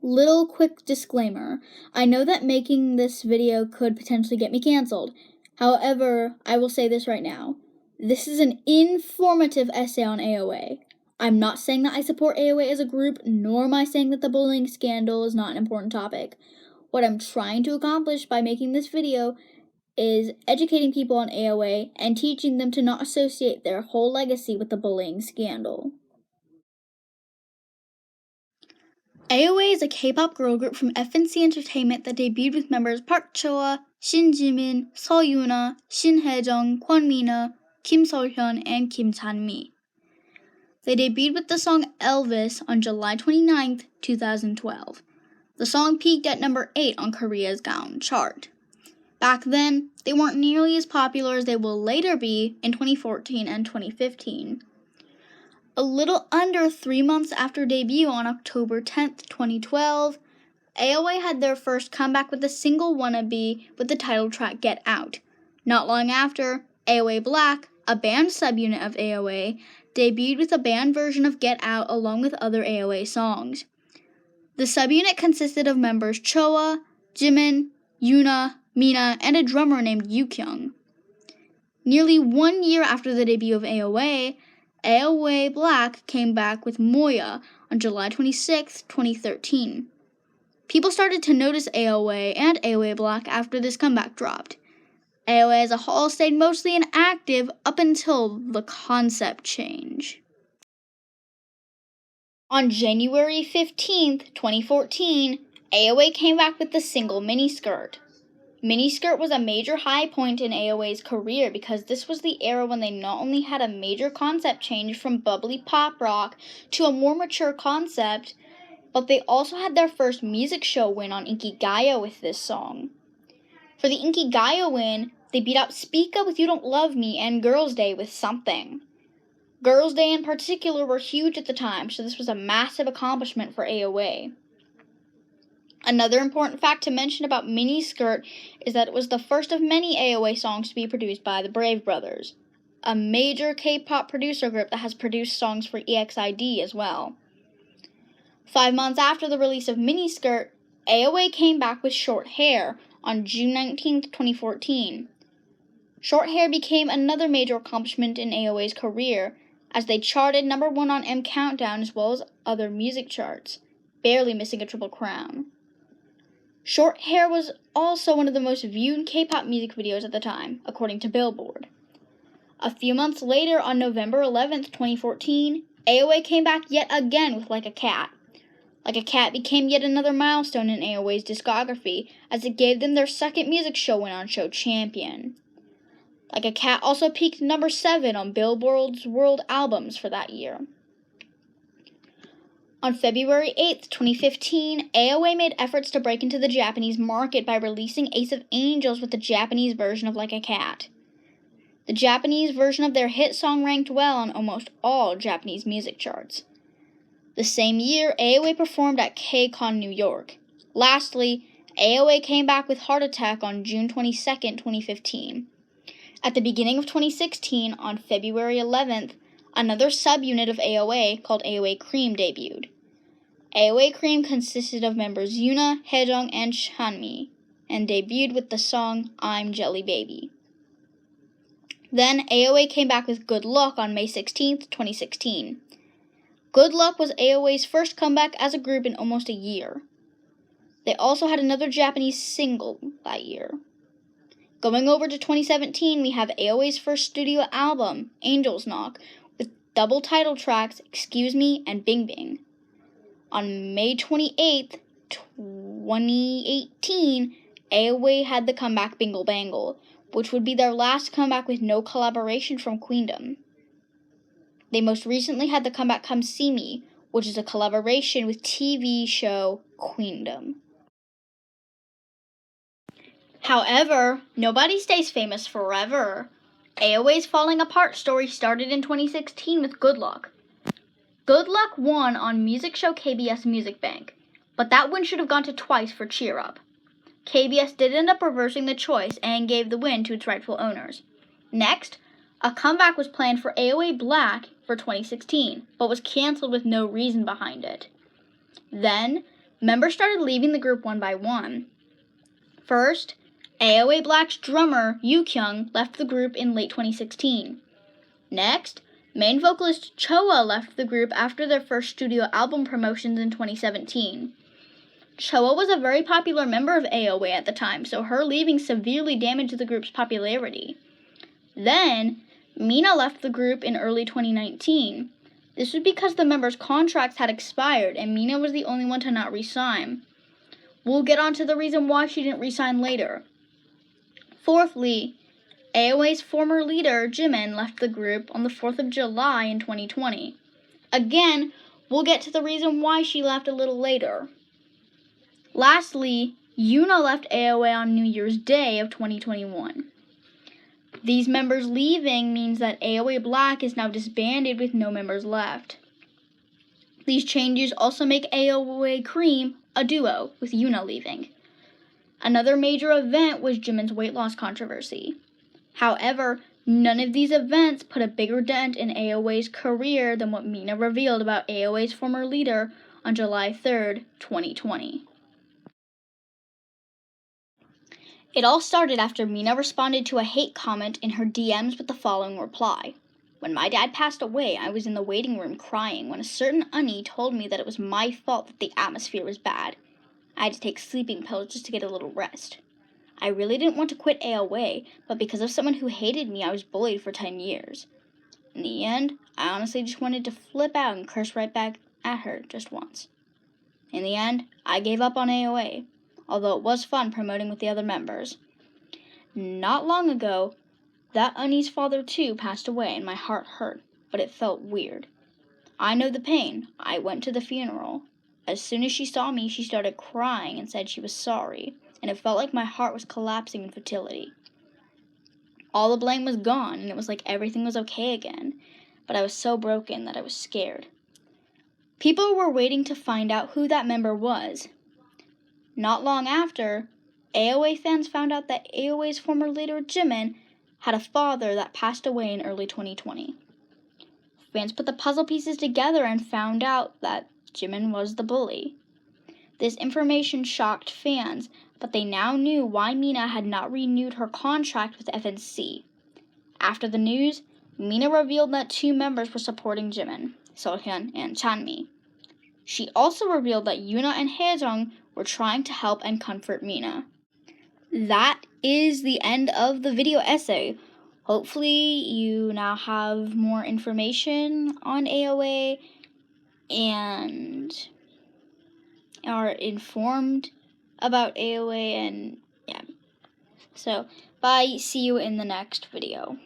Little quick disclaimer. I know that making this video could potentially get me canceled. However, I will say this right now. This is an informative essay on AOA. I'm not saying that I support AOA as a group, nor am I saying that the bullying scandal is not an important topic. What I'm trying to accomplish by making this video is educating people on AOA and teaching them to not associate their whole legacy with the bullying scandal. AOA is a K-pop girl group from FNC Entertainment that debuted with members Park Choa, Shin Jimin, Seo Yoona, Shin Hae-jung, Kwon Mina, Kim Seol-hyun, and Kim Chan-mi. They debuted with the song Elvis on July 29, 2012. The song peaked at number 8 on Korea's Gaon chart. Back then, they weren't nearly as popular as they will later be in 2014 and 2015. A little under 3 months after debut on October 10, 2012, AOA had their first comeback with the single Wannabe with the title track Get Out. Not long after, AOA Black, a band subunit of AOA, debuted with a band version of Get Out along with other AOA songs. The subunit consisted of members Choa, Jimin, Yoona, Mina, and a drummer named Yukyung. Nearly 1 year after the debut of AOA, AOA Black came back with Moya on July 26, 2013. People started to notice AOA and AOA Black after this comeback dropped. AOA as a whole stayed mostly inactive up until the concept change. On January 15, 2014, AOA came back with the single Miniskirt. Miniskirt was a major high point in AOA's career because this was the era when they not only had a major concept change from bubbly pop rock to a more mature concept, but they also had their first music show win on Inkigayo with this song. For the Inkigayo win, they beat out Spica with You Don't Love Me and Girls' Day with Something. Girls' Day in particular were huge at the time, so this was a massive accomplishment for AOA. Another important fact to mention about Miniskirt is that it was the first of many AOA songs to be produced by the Brave Brothers, a major K-pop producer group that has produced songs for EXID as well. 5 months after the release of Miniskirt, AOA came back with Short Hair on June 19, 2014. Short Hair became another major accomplishment in AOA's career, as they charted number 1 on M Countdown as well as other music charts, barely missing a Triple Crown. Short Hair was also one of the most viewed K-pop music videos at the time, according to Billboard. A few months later, on November 11, 2014, AOA came back yet again with Like a Cat. Like a Cat became yet another milestone in AOA's discography, as it gave them their second music show win on Show Champion. Like a Cat also peaked number 7 on Billboard's World Albums for that year. On February 8, 2015, AOA made efforts to break into the Japanese market by releasing Ace of Angels with the Japanese version of Like a Cat. The Japanese version of their hit song ranked well on almost all Japanese music charts. The same year, AOA performed at K-Con New York. Lastly, AOA came back with Heart Attack on June 22, 2015. At the beginning of 2016, on February 11th, another subunit of AOA called AOA Cream debuted. AOA Cream consisted of members Yoona, Hae-jung, and Chan-mi, and debuted with the song I'm Jelly Baby. Then AOA came back with Good Luck on May 16, 2016. Good Luck was AOA's first comeback as a group in almost a year. They also had another Japanese single that year. Going over to 2017, we have AOA's first studio album, Angel's Knock, with double title tracks Excuse Me and Bing Bing. On May 28, 2018, AOA had the comeback Bingle Bangle, which would be their last comeback with no collaboration from Queendom. They most recently had the comeback Come See Me, which is a collaboration with TV show Queendom. However, nobody stays famous forever. AOA's falling apart story started in 2016 with Good Luck. Good Luck won on music show KBS Music Bank, but that win should have gone to Twice for Cheer Up. KBS did end up reversing the choice and gave the win to its rightful owners. Next, a comeback was planned for AOA Black for 2016, but was canceled with no reason behind it. Then, members started leaving the group one by one. First, AOA Black's drummer, Yu-kyung, left the group in late 2016. Next, main vocalist Choa left the group after their first studio album promotions in 2017. Choa was a very popular member of AOA at the time, so her leaving severely damaged the group's popularity. Then, Mina left the group in early 2019. This was because the members' contracts had expired and Mina was the only one to not re-sign. We'll get on to the reason why she didn't re-sign later. Fourthly, AOA's former leader, Jimin, left the group on the 4th of July in 2020. Again, we'll get to the reason why she left a little later. Lastly, Yuna left AOA on New Year's Day of 2021. These members leaving means that AOA Black is now disbanded with no members left. These changes also make AOA Cream a duo, with Yuna leaving. Another major event was Jimin's weight loss controversy. However, none of these events put a bigger dent in AOA's career than what Mina revealed about AOA's former leader on July 3rd, 2020. It all started after Mina responded to a hate comment in her DMs with the following reply. When my dad passed away, I was in the waiting room crying when a certain Unnie told me that it was my fault that the atmosphere was bad. I had to take sleeping pills just to get a little rest. I really didn't want to quit AOA, but because of someone who hated me, I was bullied for 10 years. In the end, I honestly just wanted to flip out and curse right back at her just once. In the end, I gave up on AOA, although it was fun promoting with the other members. Not long ago, that Unnie's father too passed away and my heart hurt, but it felt weird. I know the pain. I went to the funeral. As soon as she saw me, she started crying and said she was sorry, and it felt like my heart was collapsing in futility. All the blame was gone, and it was like everything was okay again, but I was so broken that I was scared. People were waiting to find out who that member was. Not long after, AOA fans found out that AOA's former leader, Jimin, had a father that passed away in early 2020. Fans put the puzzle pieces together and found out that Jimin was the bully. This information shocked fans, but they now knew why Mina had not renewed her contract with FNC. After the news, Mina revealed that two members were supporting Jimin, Seolhyun and Chanmi. She also revealed that Yuna and Haejung were trying to help and comfort Mina. That is the end of the video essay. Hopefully you now have more information on AOA and are informed about AOA and yeah. So, bye. See you in the next video.